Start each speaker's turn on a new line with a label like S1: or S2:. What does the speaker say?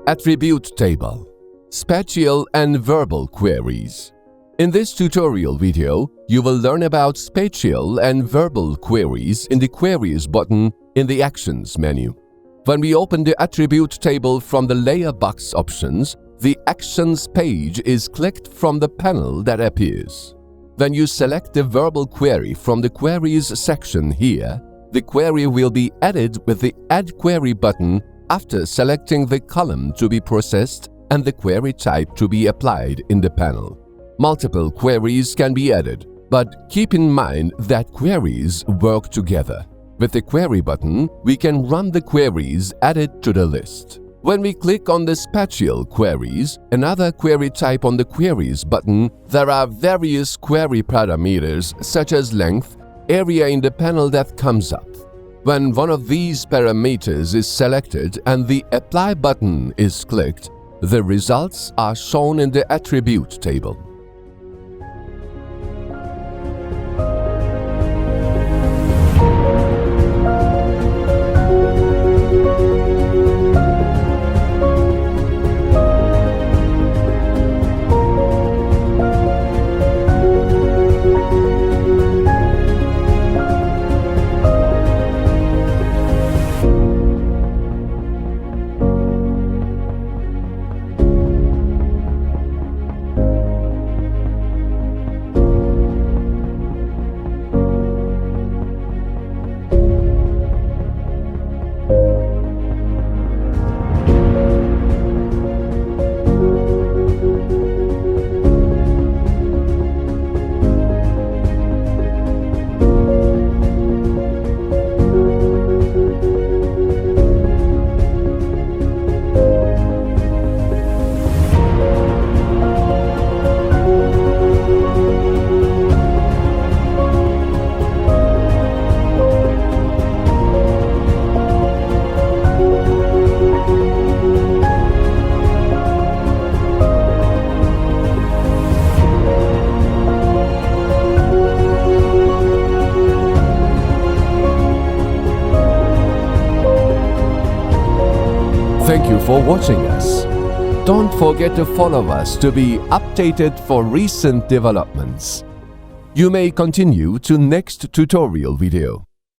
S1: Attribute Table, Spatial and Verbal Queries. In this tutorial video, you will learn about spatial and verbal queries in the Queries button in the Actions menu. When we open the Attribute Table from the Layer box options, the Actions page is clicked from the panel that appears. When you select the verbal query from the Queries section here, the query will be added with the Add Query button after selecting the column to be processed and the query type to be applied in the panel. Multiple queries can be added, but keep in mind that queries work together. With the Query button, we can run the queries added to the list. When we click on the Spatial queries, another query type on the Queries button, there are various query parameters such as length, area in the panel that comes up. When one of these parameters is selected and the Apply button is clicked, the results are shown in the Attribute Table. Thank you for watching us. Don't forget to follow us to be updated for recent developments. You may continue to next tutorial video.